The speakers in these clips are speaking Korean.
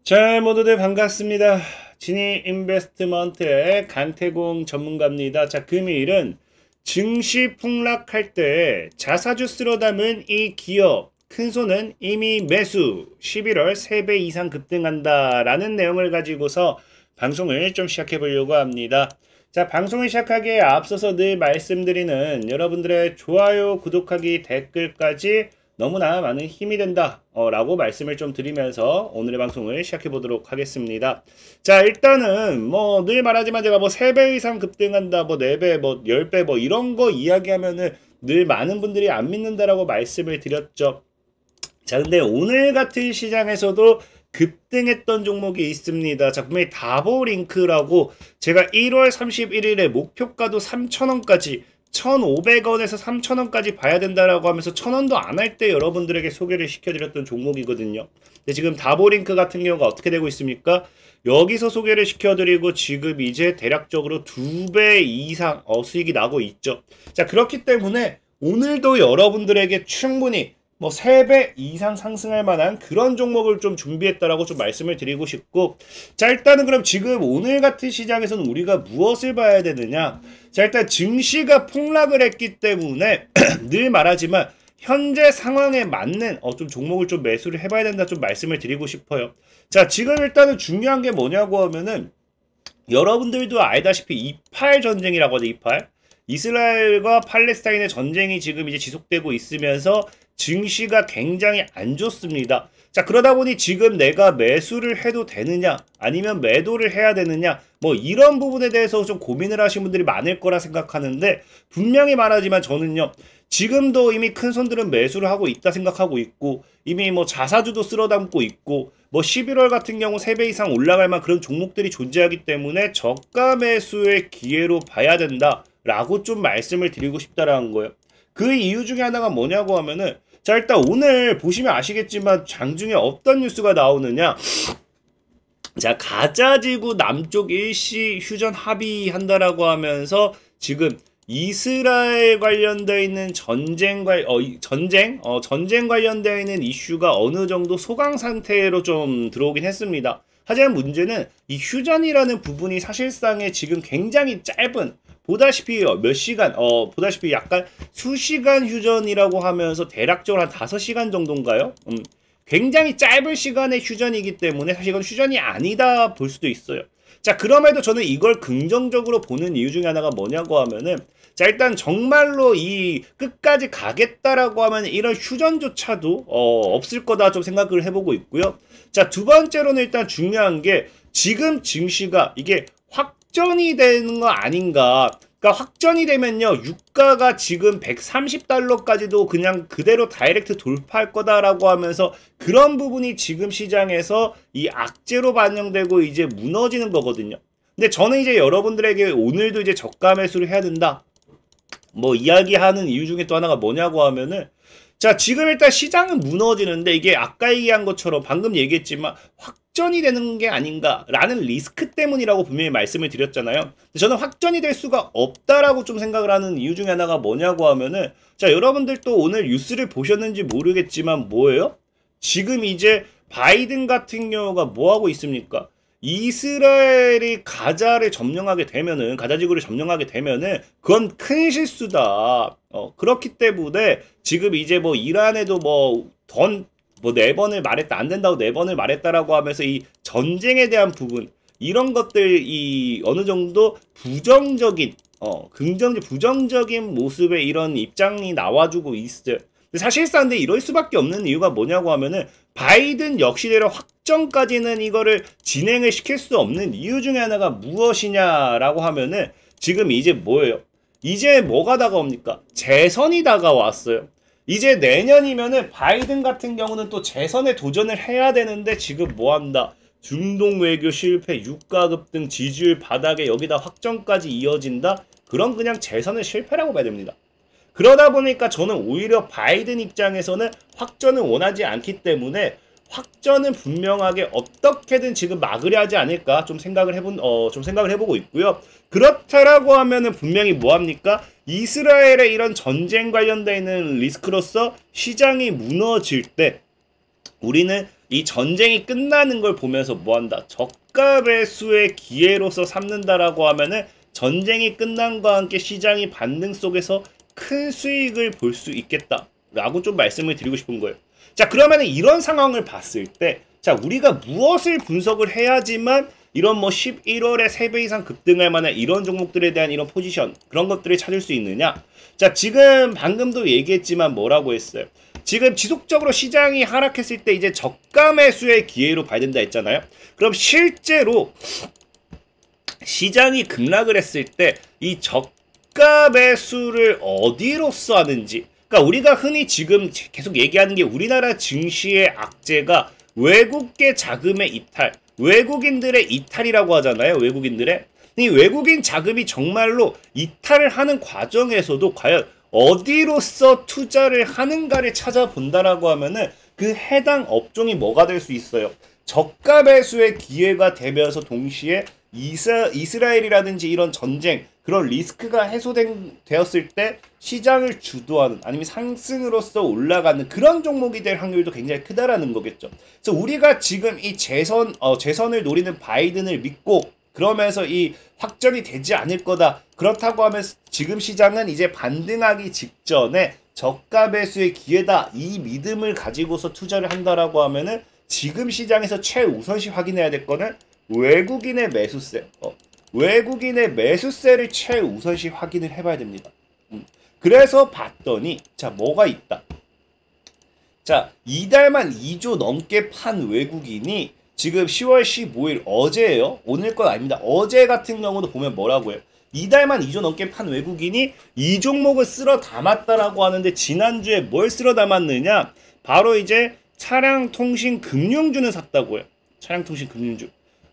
자, 모두들 반갑습니다. 진희 인베스트먼트의 강태공 전문가입니다. 자, 금일은 증시 폭락할 때 자사주 쓸어 담은 이 기업 큰손은 이미 매수 11월 3배 이상 급등한다라는 내용을 가지고서 방송을 좀 시작해 보려고 합니다. 자, 방송을 시작하기에 앞서서 늘 말씀드리는 여러분들의 좋아요, 구독하기, 댓글까지 너무나 많은 힘이 된다 라고 말씀을 좀 드리면서 오늘의 방송을 시작해 보도록 하겠습니다. 자, 일단은 뭐 늘 말하지만 제가 뭐 3배 이상 급등한다, 뭐 4배, 뭐 10배 뭐 이런 거 이야기하면은 늘 많은 분들이 안 믿는다라고 말씀을 드렸죠. 자, 근데 오늘 같은 시장에서도 급등했던 종목이 있습니다. 자, 분명히 다보링크라고 제가 1월 31일에 목표가도 3,000원까지 1,500원에서 3,000원까지 봐야 된다라고 하면서 1,000원도 안 할 때 여러분들에게 소개를 시켜드렸던 종목이거든요. 근데 지금 다보링크 같은 경우가 어떻게 되고 있습니까? 여기서 소개를 시켜드리고 지금 이제 대략적으로 2배 이상 수익이 나고 있죠. 자, 그렇기 때문에 오늘도 여러분들에게 충분히 뭐 3배 이상 상승할 만한 그런 종목을 좀 준비했다라고 좀 말씀을 드리고 싶고, 자, 일단은 그럼 지금 오늘 같은 시장에서는 우리가 무엇을 봐야 되느냐? 자, 일단 증시가 폭락을 했기 때문에 늘 말하지만 현재 상황에 맞는 좀 종목을 좀 매수를 해봐야 된다 좀 말씀을 드리고 싶어요. 자, 지금 일단은 중요한 게 뭐냐고 하면은 여러분들도 알다시피 28 전쟁이라고 하죠. 28 이스라엘과 팔레스타인의 전쟁이 지금 이제 지속되고 있으면서 증시가 굉장히 안 좋습니다. 자, 그러다 보니 지금 내가 매수를 해도 되느냐 아니면 매도를 해야 되느냐 뭐 이런 부분에 대해서 좀 고민을 하신 분들이 많을 거라 생각하는데, 분명히 말하지만 저는요, 지금도 이미 큰 손들은 매수를 하고 있다 생각하고 있고, 이미 뭐 자사주도 쓸어 담고 있고, 뭐 11월 같은 경우 3배 이상 올라갈 만한 그런 종목들이 존재하기 때문에 저가 매수의 기회로 봐야 된다 라고 좀 말씀을 드리고 싶다라는 거예요. 그 이유 중에 하나가 뭐냐고 하면은, 자, 일단 오늘 보시면 아시겠지만 장중에 어떤 뉴스가 나오느냐. 자, 가자지구 남쪽 일시 휴전 합의한다라고 하면서 지금 이스라엘 관련되어 있는 전쟁 관련되어 있는 이슈가 어느 정도 소강 상태로 좀 들어오긴 했습니다. 하지만 문제는 이 휴전이라는 부분이 사실상에 지금 굉장히 짧은, 보다시피 몇 시간, 보다시피 약간 수시간 휴전이라고 하면서 대략적으로 한 5시간 정도인가요? 굉장히 짧은 시간의 휴전이기 때문에 사실 이건 휴전이 아니다 볼 수도 있어요. 자, 그럼에도 저는 이걸 긍정적으로 보는 이유 중에 하나가 뭐냐고 하면은, 자, 일단 정말로 이 끝까지 가겠다라고 하면 이런 휴전조차도 없을 거다 좀 생각을 해보고 있고요. 자, 두 번째로는 일단 중요한 게 지금 증시가 이게 확전이 되는 거 아닌가. 그러니까 확전이 되면요, 유가가 지금 130달러까지도 그냥 그대로 다이렉트 돌파할 거다라고 하면서 그런 부분이 지금 시장에서 이 악재로 반영되고 이제 무너지는 거거든요. 근데 저는 이제 여러분들에게 오늘도 이제 저가 매수를 해야 된다 뭐 이야기하는 이유 중에 또 하나가 뭐냐고 하면은, 자, 지금 일단 시장은 무너지는데 이게 아까 얘기한 것처럼 방금 얘기했지만 확전이 되는 게 아닌가라는 리스크 때문이라고 분명히 말씀을 드렸잖아요. 근데 저는 확전이 될 수가 없다라고 좀 생각을 하는 이유 중에 하나가 뭐냐고 하면은, 자, 여러분들 또 오늘 뉴스를 보셨는지 모르겠지만 뭐예요? 지금 이제 바이든 같은 경우가 뭐 하고 있습니까? 이스라엘이 가자를 점령하게 되면은, 가자지구를 점령하게 되면은 그건 큰 실수다. 그렇기 때문에 지금 이제 뭐 이란에도 뭐 4번을 말했다, 안 된다고 4번을 말했다라고 하면서 이 전쟁에 대한 부분, 이런 것들이 어느 정도 부정적인 부정적인 모습의 이런 입장이 나와주고 있어요. 근데 사실상 근데 이럴 수밖에 없는 이유가 뭐냐고 하면은, 바이든 역시대로 확정까지는 이거를 진행을 시킬 수 없는 이유 중에 하나가 무엇이냐라고 하면은, 지금 이제 뭐예요? 이제 뭐가 다가옵니까? 재선이 다가왔어요. 이제 내년이면은 바이든 같은 경우는 또 재선에 도전을 해야 되는데 지금 뭐 한다? 중동 외교 실패, 유가 급등, 지지율 바닥에 여기다 확정까지 이어진다? 그럼 그냥 재선은 실패라고 봐야 됩니다. 그러다 보니까 저는 오히려 바이든 입장에서는 확전을 원하지 않기 때문에 확전은 분명하게 어떻게든 지금 막으려 하지 않을까 좀 생각을 해보고 있고요. 그렇다라고 하면은 분명히 뭐합니까? 이스라엘의 이런 전쟁 관련되어 있는 리스크로서 시장이 무너질 때 우리는 이 전쟁이 끝나는 걸 보면서 뭐한다? 저가 매수의 기회로서 삼는다라고 하면은 전쟁이 끝난과 함께 시장이 반등 속에서 큰 수익을 볼 수 있겠다 라고 좀 말씀을 드리고 싶은 거예요. 자, 그러면은 이런 상황을 봤을 때 자, 우리가 무엇을 분석을 해야지만 이런 뭐 11월에 3배 이상 급등할 만한 이런 종목들에 대한 이런 포지션 그런 것들을 찾을 수 있느냐? 자, 지금 방금도 얘기했지만 뭐라고 했어요? 지금 지속적으로 시장이 하락했을 때 이제 저가 매수의 기회로 봐야 된다 했잖아요. 그럼 실제로 시장이 급락을 했을 때 이 저가 매수를 어디로써 하는지, 그러니까 우리가 흔히 지금 계속 얘기하는 게 우리나라 증시의 악재가 외국계 자금의 이탈, 외국인들의 이탈이라고 하잖아요. 외국인들의. 이 외국인 자금이 정말로 이탈을 하는 과정에서도 과연 어디로써 투자를 하는가를 찾아본다라고 하면은 그 해당 업종이 뭐가 될 수 있어요? 저가 매수의 기회가 되면서 동시에 이스라엘이라든지 이런 전쟁 그런 리스크가 되었을 때 시장을 주도하는 아니면 상승으로서 올라가는 그런 종목이 될 확률도 굉장히 크다라는 거겠죠. 그래서 우리가 지금 이 재선을 노리는 바이든을 믿고 그러면서 이 확정이 되지 않을 거다. 그렇다고 하면 지금 시장은 이제 반등하기 직전에 저가 매수의 기회다. 이 믿음을 가지고서 투자를 한다라고 하면은 지금 시장에서 최우선시 확인해야 될 거는 외국인의 매수세. 외국인의 매수세를 최우선시 확인을 해봐야 됩니다. 그래서 봤더니 자, 뭐가 있다. 자, 이달만 2조 넘게 판 외국인이 지금 10월 15일 어제예요. 오늘 건 아닙니다. 어제 같은 경우도 보면 뭐라고 해요? 이달만 2조 넘게 판 외국인이 이 종목을 쓸어 담았다라고 하는데 지난주에 뭘 쓸어 담았느냐? 바로 이제 차량통신금융주는 샀다고요. 차량통신금융주.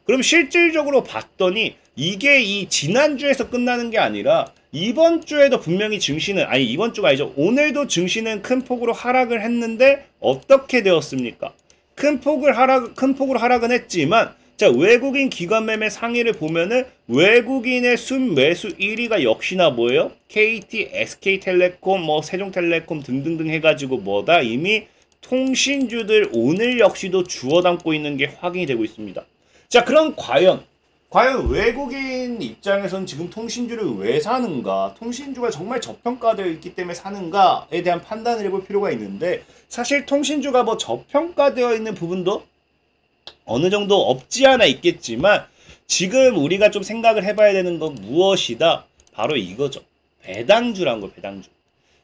그럼 실질적으로 봤더니 이게 이 지난주에서 끝나는 게 아니라 이번 주에도 분명히 증시는, 아니 이번 주가 아니죠. 오늘도 증시는 큰 폭으로 하락을 했는데 어떻게 되었습니까? 큰 폭으로 하락은 했지만 자, 외국인 기관 매매 상위를 보면은 외국인의 순매수 1위가 역시나 뭐예요? KT, SK텔레콤, 뭐 세종텔레콤 등등등 해가지고 뭐다? 이미 통신주들 오늘 역시도 주워 담고 있는 게 확인이 되고 있습니다. 자, 그럼 과연 외국인 입장에서는 지금 통신주를 왜 사는가? 통신주가 정말 저평가되어 있기 때문에 사는가에 대한 판단을 해볼 필요가 있는데 사실 통신주가 뭐 저평가되어 있는 부분도 어느 정도 없지 않아 있겠지만 지금 우리가 좀 생각을 해봐야 되는 건 무엇이다? 바로 이거죠. 배당주란 거, 배당주.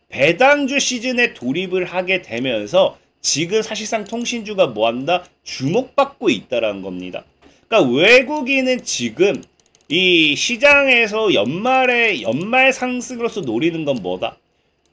배당주 시즌에 돌입을 하게 되면서 지금 사실상 통신주가 뭐한다? 주목받고 있다라는 겁니다. 그러니까 외국인은 지금 이 시장에서 연말 상승으로서 노리는 건 뭐다?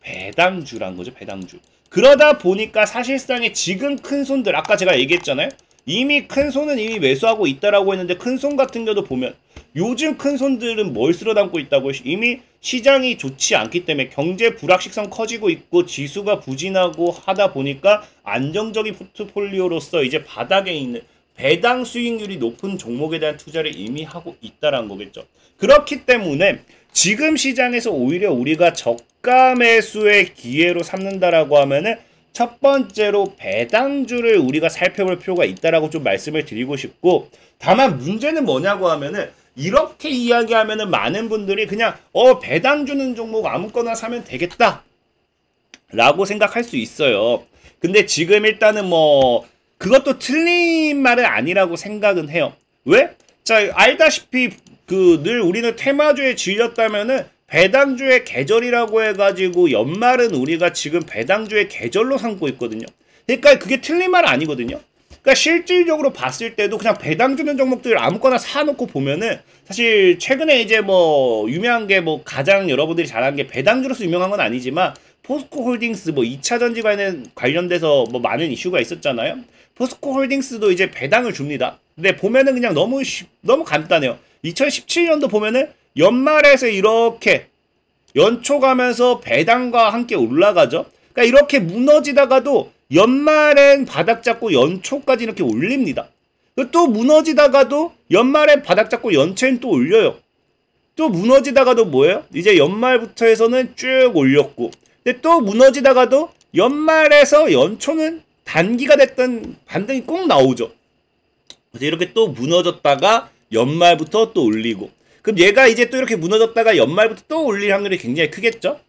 배당주란 거죠, 배당주. 그러다 보니까 사실상의 지금 큰 손들, 아까 제가 얘기했잖아요. 이미 큰 손은 이미 매수하고 있다라고 했는데 큰 손 같은 경우도 보면 요즘 큰 손들은 뭘 쓸어 담고 있다고요? 이미 시장이 좋지 않기 때문에 경제 불확실성 커지고 있고 지수가 부진하고 하다 보니까 안정적인 포트폴리오로서 이제 바닥에 있는 배당 수익률이 높은 종목에 대한 투자를 이미 하고 있다라는 거겠죠. 그렇기 때문에 지금 시장에서 오히려 우리가 저가 매수의 기회로 삼는다라고 하면은 첫 번째로 배당주를 우리가 살펴볼 필요가 있다라고 좀 말씀을 드리고 싶고, 다만 문제는 뭐냐고 하면은 이렇게 이야기하면은 많은 분들이 그냥 배당 주는 종목 아무거나 사면 되겠다 라고 생각할 수 있어요. 근데 지금 일단은 뭐 그것도 틀린 말은 아니라고 생각은 해요. 왜? 자, 알다시피 늘 우리는 테마주에 질렸다면은 배당주의 계절이라고 해가지고 연말은 우리가 지금 배당주의 계절로 삼고 있거든요. 그러니까 그게 틀린 말 아니거든요. 그러니까 실질적으로 봤을 때도 그냥 배당 주는 종목들 아무거나 사놓고 보면은 사실 최근에 이제 뭐 유명한 게 뭐 가장 여러분들이 잘하는 게 배당주로서 유명한 건 아니지만 포스코 홀딩스 뭐 2차 전지 관련돼서 뭐 많은 이슈가 있었잖아요. 포스코 홀딩스도 이제 배당을 줍니다. 근데 보면은 그냥 너무 간단해요. 2017년도 보면은 연말에서 이렇게 연초 가면서 배당과 함께 올라가죠. 그러니까 이렇게 무너지다가도 연말엔 바닥 잡고 연초까지 이렇게 올립니다. 또 무너지다가도 연말엔 바닥 잡고 연초엔 또 올려요. 또 무너지다가도 뭐예요? 이제 연말부터 해서는 쭉 올렸고, 근데 또 무너지다가도 연말에서 연초는 단기가 됐던 반등이 꼭 나오죠. 그래서 이렇게 또 무너졌다가 연말부터 또 올리고, 그럼 얘가 이제 또 이렇게 무너졌다가 연말부터 또 올릴 확률이 굉장히 크겠죠.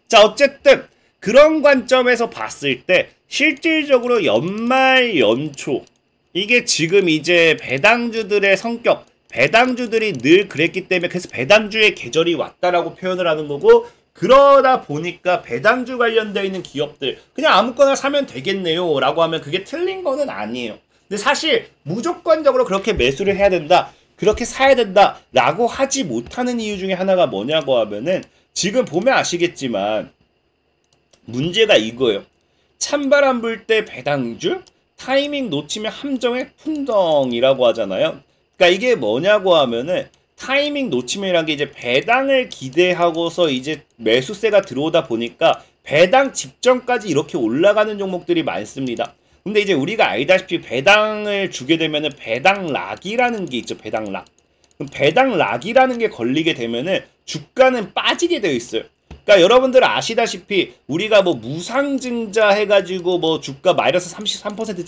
자, 어쨌든 그런 관점에서 봤을 때 실질적으로 연말 연초, 이게 지금 이제 배당주들의 성격, 배당주들이 늘 그랬기 때문에 그래서 배당주의 계절이 왔다라고 표현을 하는 거고, 그러다 보니까 배당주 관련되어 있는 기업들 그냥 아무거나 사면 되겠네요 라고 하면 그게 틀린 거는 아니에요. 근데 사실 무조건적으로 그렇게 매수를 해야 된다, 그렇게 사야 된다 라고 하지 못하는 이유 중에 하나가 뭐냐고 하면은, 지금 보면 아시겠지만 문제가 이거예요. 찬바람 불 때 배당주, 타이밍 놓치면 함정의 풍덩이라고 하잖아요. 그러니까 이게 뭐냐고 하면은, 타이밍 놓치면이란 게 이제 배당을 기대하고서 이제 매수세가 들어오다 보니까 배당 직전까지 이렇게 올라가는 종목들이 많습니다. 근데 이제 우리가 알다시피 배당을 주게 되면은 배당락이라는 게 있죠. 배당락. 그럼 배당락이라는 게 걸리게 되면은 주가는 빠지게 되어 있어요. 그러니까 여러분들 아시다시피 우리가 뭐 무상증자 해가지고 뭐 주가 마이너스 33%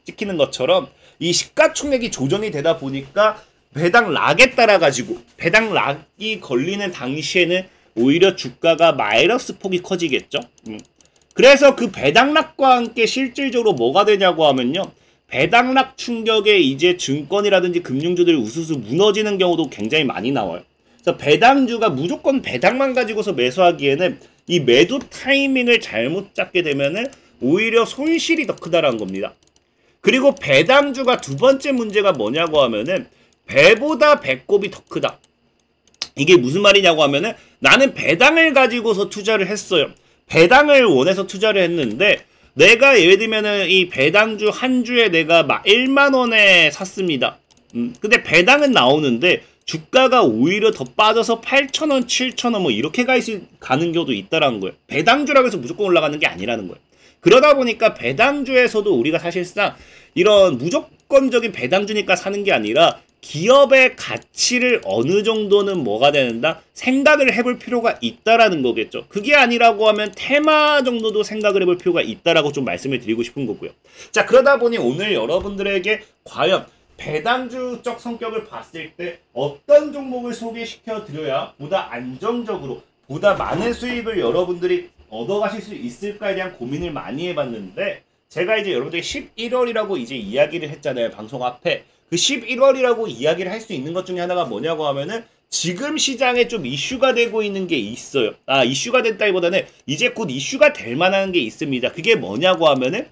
찍히는 것처럼 이 시가총액이 조정이 되다 보니까 배당락에 따라 가지고 배당락이 걸리는 당시에는 오히려 주가가 마이너스 폭이 커지겠죠. 그래서 그 배당락과 함께 실질적으로 뭐가 되냐고 하면요, 배당락 충격에 이제 증권이라든지 금융주들이 우수수 무너지는 경우도 굉장히 많이 나와요. 그래서 배당주가 무조건 배당만 가지고서 매수하기에는 이 매도 타이밍을 잘못 잡게 되면은 오히려 손실이 더 크다라는 겁니다. 그리고 배당주가 두 번째 문제가 뭐냐고 하면은 배보다 배꼽이 더 크다. 이게 무슨 말이냐고 하면은, 나는 배당을 가지고서 투자를 했어요. 배당을 원해서 투자를 했는데 내가 예를 들면은 이 배당주 한 주에 내가 1만 원에 샀습니다. 근데 배당은 나오는데 주가가 오히려 더 빠져서 8,000원, 7,000원 뭐 이렇게 가는 경우도 있다라는 거예요. 배당주라고 해서 무조건 올라가는 게 아니라는 거예요. 그러다 보니까 배당주에서도 우리가 사실상 이런 무조건적인 배당주니까 사는 게 아니라 기업의 가치를 어느 정도는 뭐가 된다? 생각을 해볼 필요가 있다라는 거겠죠. 그게 아니라고 하면 테마 정도도 생각을 해볼 필요가 있다라고 좀 말씀을 드리고 싶은 거고요. 자, 그러다 보니 오늘 여러분들에게 과연 배당주적 성격을 봤을 때 어떤 종목을 소개시켜 드려야 보다 안정적으로 보다 많은 수익을 여러분들이 얻어가실 수 있을까에 대한 고민을 많이 해봤는데, 제가 이제 여러분들이 11월이라고 이제 이야기를 했잖아요. 방송 앞에. 그 11월이라고 이야기를 할 수 있는 것 중에 하나가 뭐냐고 하면은, 지금 시장에 좀 이슈가 되고 있는 게 있어요. 이슈가 됐다기보다는 이제 곧 이슈가 될 만한 게 있습니다. 그게 뭐냐고 하면은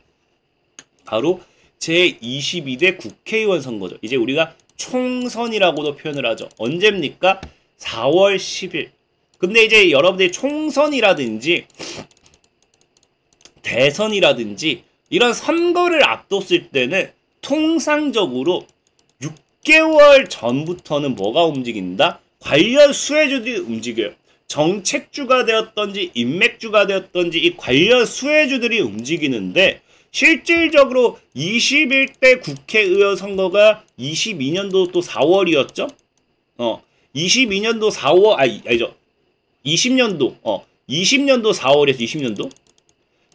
바로 제22대 국회의원 선거죠. 이제 우리가 총선이라고도 표현을 하죠. 언제입니까? 4월 10일. 근데 이제 여러분들이 총선이라든지 대선이라든지 이런 선거를 앞뒀을 때는 통상적으로 6개월 전부터는 뭐가 움직인다? 관련 수혜주들이 움직여요. 정책주가 되었던지 인맥주가 되었던지 이 관련 수혜주들이 움직이는데, 실질적으로 21대 국회의원 선거가 22년도 또 4월이었죠? 22년도 4월, 아니죠. 20년도 4월이었어,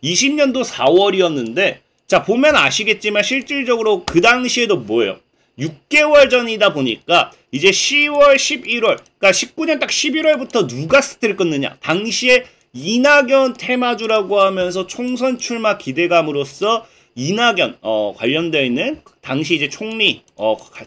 20년도 4월이었는데, 자, 보면 아시겠지만 실질적으로 그 당시에도 뭐예요? 6개월 전이다 보니까 이제 10월, 11월, 그러니까 19년 딱 11월부터 누가 스틸을 끊느냐? 당시에 이낙연 테마주라고 하면서 총선 출마 기대감으로써 이낙연 관련되어 있는 당시 이제 총리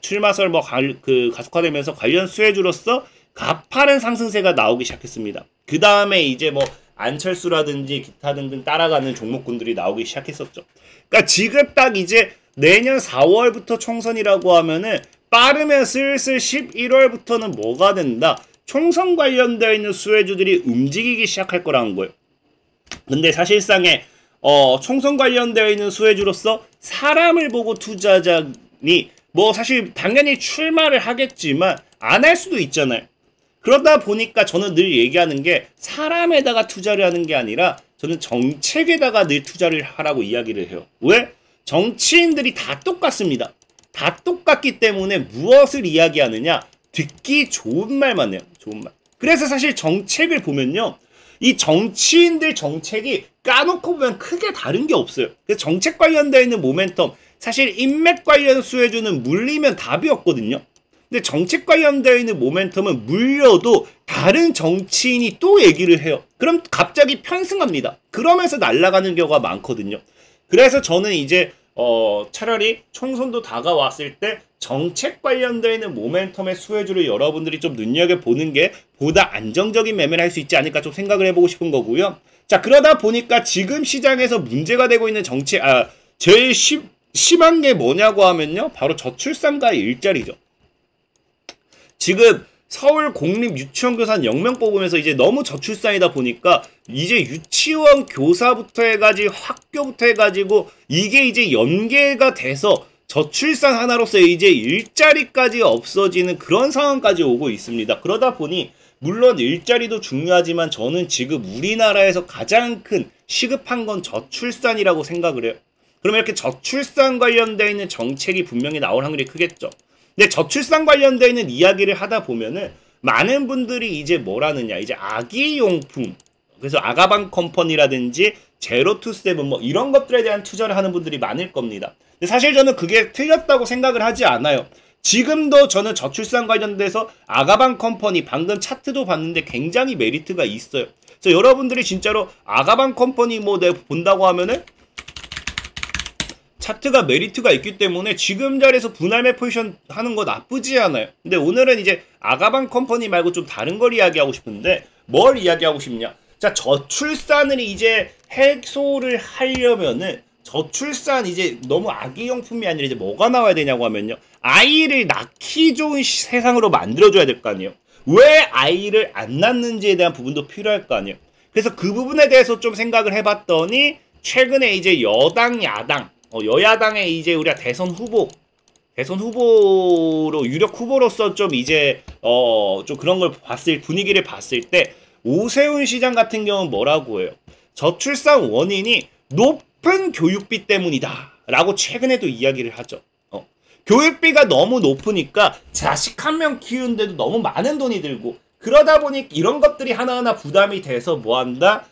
출마설 가속화되면서 관련 수혜주로서 가파른 상승세가 나오기 시작했습니다. 그 다음에 이제 뭐 안철수라든지 기타 등등 따라가는 종목군들이 나오기 시작했었죠. 그러니까 지금 딱 이제 내년 4월부터 총선이라고 하면은 빠르면 슬슬 11월부터는 뭐가 된다? 총선 관련되어 있는 수혜주들이 움직이기 시작할 거라는 거예요. 근데 사실상에 총선 관련되어 있는 수혜주로서 사람을 보고 투자자니 뭐 사실 당연히 출마를 하겠지만 안 할 수도 있잖아요. 그러다 보니까 저는 늘 얘기하는 게, 사람에다가 투자를 하는 게 아니라 저는 정책에다가 늘 투자를 하라고 이야기를 해요. 왜? 정치인들이 다 똑같습니다. 다 똑같기 때문에 무엇을 이야기하느냐? 듣기 좋은 말만 해요. 좋은 말. 그래서 사실 정책을 보면요, 이 정치인들 정책이 까놓고 보면 크게 다른 게 없어요. 그래서 정책 관련되어 있는 모멘텀, 사실 인맥 관련 수혜주는 물리면 답이었거든요. 근데 정책 관련되어 있는 모멘텀은 물려도 다른 정치인이 또 얘기를 해요. 그럼 갑자기 편승합니다. 그러면서 날아가는 경우가 많거든요. 그래서 저는 이제 차라리 총선도 다가왔을 때 정책 관련되어 있는 모멘텀의 수혜주를 여러분들이 좀 눈여겨보는 게 보다 안정적인 매매를 할 수 있지 않을까 좀 생각을 해보고 싶은 거고요. 자, 그러다 보니까 지금 시장에서 문제가 되고 있는 제일 심한 게 뭐냐고 하면요, 바로 저출산과의 일자리죠. 지금 서울 공립 유치원 교사 0명 뽑으면서 이제 너무 저출산이다 보니까 이제 유치원 교사부터 해가지고 학교부터 해가지고 이게 이제 연계가 돼서 저출산 하나로서 이제 일자리까지 없어지는 그런 상황까지 오고 있습니다. 그러다 보니 물론 일자리도 중요하지만 저는 지금 우리나라에서 가장 큰 시급한 건 저출산이라고 생각을 해요. 그러면 이렇게 저출산 관련되어 있는 정책이 분명히 나올 확률이 크겠죠. 근데 저출산 관련되어 있는 이야기를 하다 보면은 많은 분들이 이제 뭐라느냐, 이제 아기용품, 그래서 아가방 컴퍼니라든지 제로투세븐 뭐 이런 것들에 대한 투자를 하는 분들이 많을 겁니다. 근데 사실 저는 그게 틀렸다고 생각을 하지 않아요. 지금도 저는 저출산 관련돼서 아가방 컴퍼니 방금 차트도 봤는데 굉장히 메리트가 있어요. 그래서 여러분들이 진짜로 아가방 컴퍼니 뭐 내가 본다고 하면은 차트가 메리트가 있기 때문에 지금 자리에서 분할매 포지션 하는 거 나쁘지 않아요. 근데 오늘은 이제 아가방 컴퍼니 말고 좀 다른 걸 이야기하고 싶은데 뭘 이야기하고 싶냐? 자, 저출산을 이제 해소를 하려면은 저출산 이제 너무 아기용품이 아니라 이제 뭐가 나와야 되냐고 하면요, 아이를 낳기 좋은 세상으로 만들어줘야 될 거 아니에요. 왜 아이를 안 낳는지에 대한 부분도 필요할 거 아니에요. 그래서 그 부분에 대해서 좀 생각을 해봤더니 최근에 이제 여당 야당 여야당의 이제 우리가 대선 후보로 유력 후보로서 좀 이제 좀 그런 걸 분위기를 봤을 때 오세훈 시장 같은 경우는 뭐라고 해요? 저출산 원인이 높은 교육비 때문이다 라고 최근에도 이야기를 하죠. 교육비가 너무 높으니까 자식 한 명 키우는데도 너무 많은 돈이 들고, 그러다 보니 이런 것들이 하나하나 부담이 돼서 뭐한다?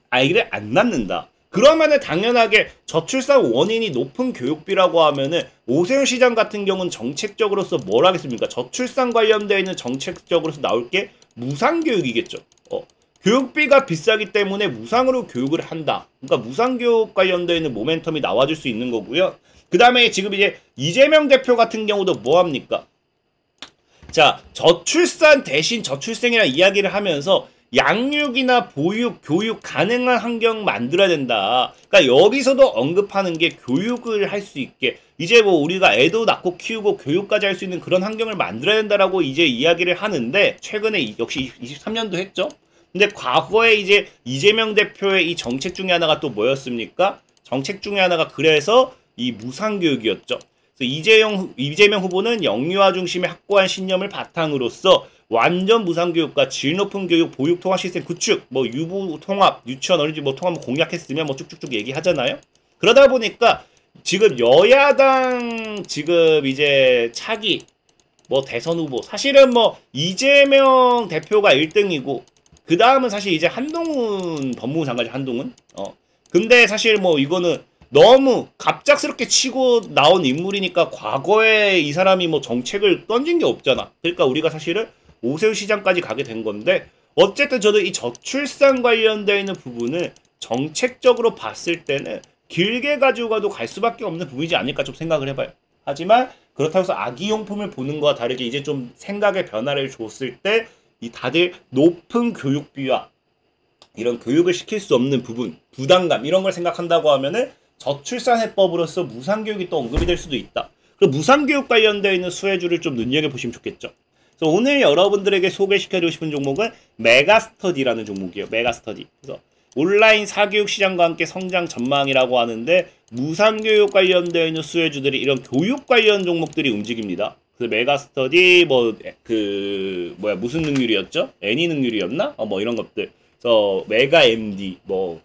아이를 안 낳는다. 그러면은 당연하게 저출산 원인이 높은 교육비라고 하면은 오세훈 시장 같은 경우는 정책적으로서 뭘 하겠습니까? 저출산 관련되어 있는 정책적으로서 나올 게 무상교육이겠죠. 교육비가 비싸기 때문에 무상으로 교육을 한다. 그러니까 무상교육 관련되어 있는 모멘텀이 나와줄 수 있는 거고요. 그 다음에 지금 이제 이재명 대표 같은 경우도 뭐 합니까? 자, 저출산 대신 저출생이라는 이야기를 하면서 양육이나 보육, 교육 가능한 환경 만들어야 된다. 그러니까 여기서도 언급하는 게 교육을 할 수 있게, 이제 뭐 우리가 애도 낳고 키우고 교육까지 할 수 있는 그런 환경을 만들어야 된다라고 이제 이야기를 하는데, 최근에 역시 23년도 했죠. 근데 과거에 이제 이재명 대표의 이 정책 중에 하나가 또 뭐였습니까? 정책 중에 하나가 그래서 이 무상교육이었죠. 그래서 이재명 후보는 영유아 중심의 확고한 신념을 바탕으로서 완전 무상교육과 질 높은 교육, 보육 통합 시스템 구축, 뭐 유부 통합, 유치원 어린이집 뭐 통합 공약했으면 뭐 쭉쭉쭉 얘기하잖아요. 그러다 보니까 지금 여야당 지금 이제 차기 뭐 대선 후보, 사실은 뭐 이재명 대표가 1등이고 그 다음은 사실 이제 한동훈 법무부 장관이죠. 한동훈. 근데 사실 뭐 이거는 너무 갑작스럽게 치고 나온 인물이니까 과거에 이 사람이 뭐 정책을 던진 게 없잖아. 그러니까 우리가 사실은 오세훈 시장까지 가게 된 건데, 어쨌든 저도 이 저출산 관련되어 있는 부분을 정책적으로 봤을 때는 길게 가지고 가도 갈 수밖에 없는 부분이지 않을까 좀 생각을 해봐요. 하지만 그렇다고 해서 아기용품을 보는 거와 다르게 이제 좀 생각의 변화를 줬을 때 이 다들 높은 교육비와 이런 교육을 시킬 수 없는 부분, 부담감 이런 걸 생각한다고 하면은 저출산 해법으로서 무상교육이 또 언급이 될 수도 있다. 그리고 무상교육 관련되어 있는 수혜주를 좀 눈여겨보시면 좋겠죠. 그래서 오늘 여러분들에게 소개시켜드리고 싶은 종목은 메가스터디라는 종목이에요. 메가스터디. 그래서 온라인 사교육 시장과 함께 성장 전망이라고 하는데, 무상교육 관련되어 있는 수혜주들이 이런 교육 관련 종목들이 움직입니다. 그래서 메가스터디 무슨 능률이었죠? 애니 능률이었나? 뭐 이런 것들. 그래서 메가MD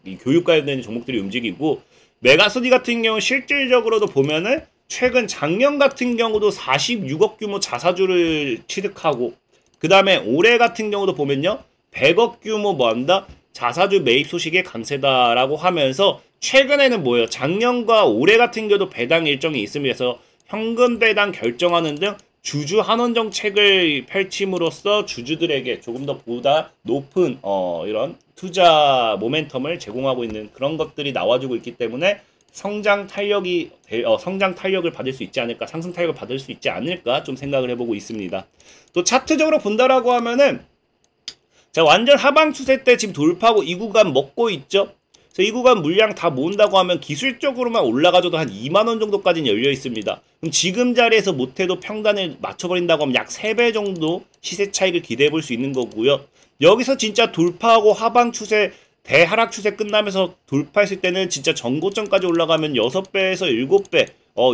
이 교육 관련된 종목들이 움직이고, 메가스터디 같은 경우 실질적으로도 보면은 최근 작년 같은 경우도 46억 규모 자사주를 취득하고, 그 다음에 올해 같은 경우도 보면요 100억 규모 뭐한다? 자사주 매입 소식이 강세다라고 하면서 최근에는 뭐예요? 작년과 올해 같은 경우도 배당 일정이 있습니다. 그래서 현금 배당 결정하는 등 주주 환원 정책을 펼침으로써 주주들에게 조금 더 보다 높은 이런 투자 모멘텀을 제공하고 있는 그런 것들이 나와주고 있기 때문에 성장 탄력을 받을 수 있지 않을까, 상승 탄력을 받을 수 있지 않을까 좀 생각을 해보고 있습니다. 또 차트적으로 본다라고 하면은 자, 완전 하방 추세 때 지금 돌파하고 이 구간 먹고 있죠. 그래서 이 구간 물량 다 모은다고 하면 기술적으로만 올라가줘도 한 2만 원 정도까지는 열려 있습니다. 그럼 지금 자리에서 못해도 평단을 맞춰버린다고 하면 약 3배 정도 시세 차익을 기대해 볼 수 있는 거고요. 여기서 진짜 돌파하고 하방 추세 대하락 추세 끝나면서 돌파했을 때는 진짜 전고점까지 올라가면 6배에서 7배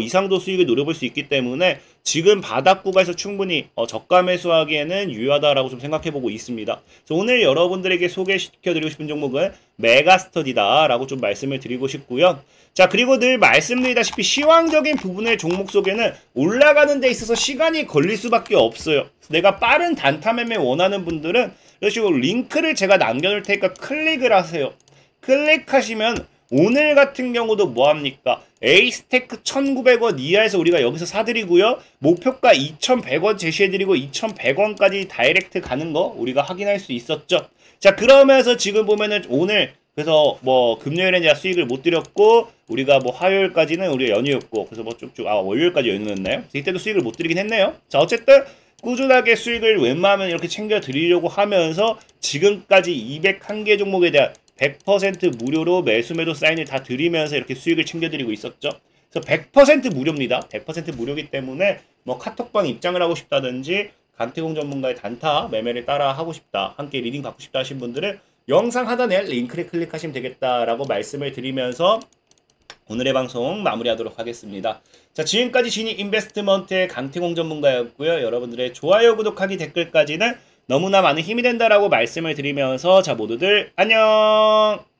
이상도 수익을 노려볼 수 있기 때문에 지금 바닥 구간에서 충분히 저가 매수하기에는 유효하다라고 좀 생각해보고 있습니다. 그래서 오늘 여러분들에게 소개시켜드리고 싶은 종목은 메가스터디다라고 좀 말씀을 드리고 싶고요. 자, 그리고 늘 말씀드리다시피 시황적인 부분의 종목 속에는 올라가는 데 있어서 시간이 걸릴 수밖에 없어요. 내가 빠른 단타 매매 원하는 분들은 이런 식으로 링크를 제가 남겨놓을 테니까 클릭을 하세요. 클릭하시면 오늘 같은 경우도 뭐합니까? A스테크 1900원 이하에서 우리가 여기서 사드리고요. 목표가 2100원 제시해드리고 2100원까지 다이렉트 가는 거 우리가 확인할 수 있었죠. 자, 그러면서 지금 보면은 오늘 그래서 뭐 금요일에는 제가 수익을 못 드렸고 우리가 뭐 화요일까지는 우리가 연휴였고 그래서 뭐 쭉쭉 월요일까지 연휴였나요? 이때도 수익을 못 드리긴 했네요. 자, 어쨌든 꾸준하게 수익을 웬만하면 이렇게 챙겨 드리려고 하면서 지금까지 201개 종목에 대한 100% 무료로 매수 매도 사인을 다 드리면서 이렇게 수익을 챙겨드리고 있었죠. 그래서 100% 무료입니다. 100% 무료이기 때문에 뭐 카톡방 입장을 하고 싶다든지 강태공 전문가의 단타 매매를 따라 하고 싶다, 함께 리딩 받고 싶다 하신 분들은 영상 하단에 링크를 클릭하시면 되겠다라고 말씀을 드리면서 오늘의 방송 마무리하도록 하겠습니다. 자, 지금까지 지니 인베스트먼트의 강태공 전문가였고요. 여러분들의 좋아요, 구독하기, 댓글까지는 너무나 많은 힘이 된다라고 말씀을 드리면서 자, 모두들 안녕!